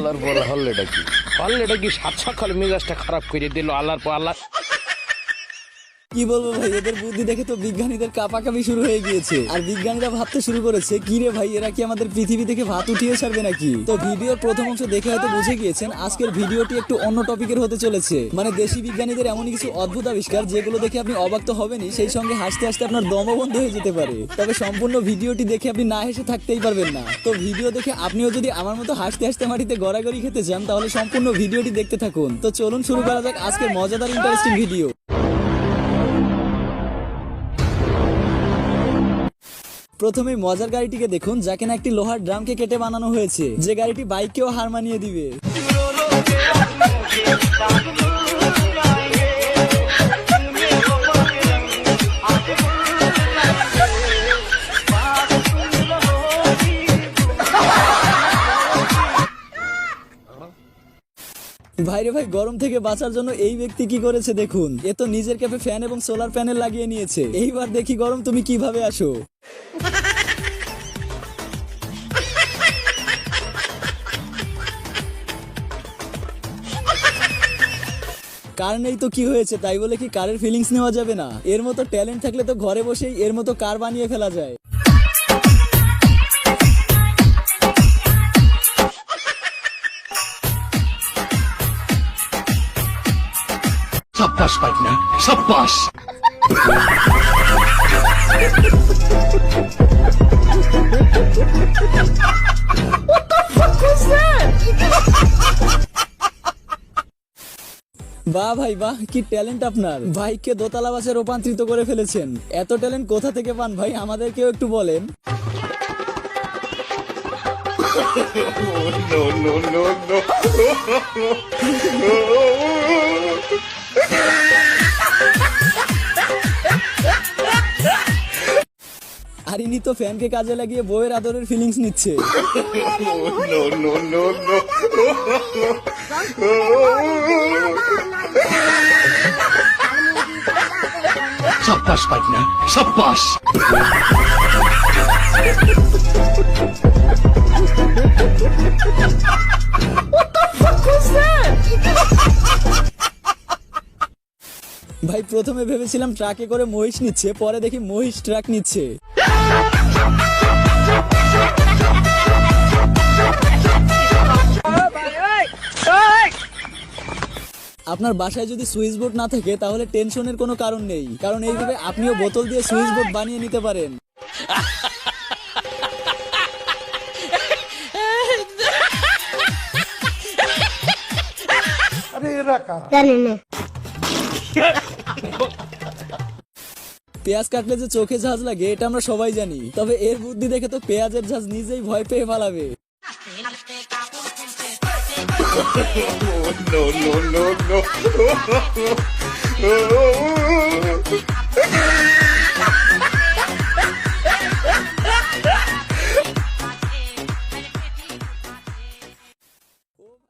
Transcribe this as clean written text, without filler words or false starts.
আল্লাহর বলা হল্লেটা কি সাত সকাল মেজাজটা খারাপ করে দিল আল্লাহর পর আল্লাহ। কি বলবো ভাই, এদের বুদ্ধি দেখে তো বিজ্ঞানীদের কাপাকাপি শুরু হয়ে গিয়েছে। আর বিজ্ঞানীরা ভাবতে শুরু করেছে, কি রে ভাই, এরা কি আমাদের পৃথিবী থেকে ভাত উঠিয়ে ছাড়বে নাকি? তো ভিডিওর প্রথম অংশ দেখে হয়তো বুঝে গিয়েছেন আজকের ভিডিওটি একটু অন্য টপিকের হতে চলেছে। মানে দেশি বিজ্ঞানীদের এমন কিছু অদ্ভুত আবিষ্কার যেগুলো দেখে আপনি অবাক তো হবেনই, সেই সঙ্গে হাসতে হাসতে আপনার দমও বন্ধ হয়ে যেতে পারে। তবে সম্পূর্ণ ভিডিওটি দেখে আপনি না হেসে থাকতেই পারবেন না। তো ভিডিও দেখে আপনিও যদি আমার মতো হাসতে হাসতে মাটিতে গড়াগড়ি খেতে চান তাহলে সম্পূর্ণ ভিডিওটি দেখতে থাকুন। তো চলুন শুরু করা যাক আজকের মজাদার ইন্টারেস্টিং ভিডিও। প্রথমে মজার গাড়িটিকে দেখুন, যাকে না একটি লোহার ড্রামকে কেটে বানানো হয়েছে, যে গাড়িটি বাইককেও হার মানিয়ে দিবে। ভাইরে ভাই, গরম থেকে বাঁচার জন্য এই ব্যক্তি কি করেছে দেখুন। এ তো নিজের ক্যাপে ফ্যান এবং সোলার প্যানেল লাগিয়ে নিয়েছে। এইবার দেখি গরম তুমি কিভাবে আসো। কার নেই তো কি হয়েছে, তাই বলে কি কারের ফিলিংস নেওয়া যাবে না? এর মতো ট্যালেন্ট থাকলে তো ঘরে বসেই এর মতো কার বানিয়ে ফেলা যায়। সাব্বাস পাইনা, সাব্বাস। বাহ ভাই বাহ, কি ট্যালেন্ট আপনার! বাইককে দোতলা বাসে রূপান্তরিত করে ফেলেছেন। এত ট্যালেন্ট কোথা থেকে পান ভাই, আমাদেরকেও একটু বলেন। আর ইনি তো ফ্যানকে কাজে লাগিয়ে বউয়ের আদরের ফিলিংস নিচ্ছে। সাব্বাস পাইনা, সাব্বাস। ভাই প্রথমে ভেবেছিলাম ট্রাকে করে মহিষ নিচ্ছে, পরে দেখি মহিষ ট্রাক নিচ্ছে। আপনার বাসায় যদি সুইচ বোর্ড না থাকে তাহলে টেনশনের কোনো কারণ নেই, কারণ এইভাবে আপনিও বোতল দিয়ে সুইচ বোর্ড বানিয়ে নিতে পারেন। পেঁয়াজ কাটলে যে চোখে ঝাঁজ লাগে এটা আমরা সবাই জানি, তবে এর বুদ্ধি দেখে তো পেঁয়াজের ঝাঁজ নিজেই ভয় পেয়ে পালাবে। No, no, no, no.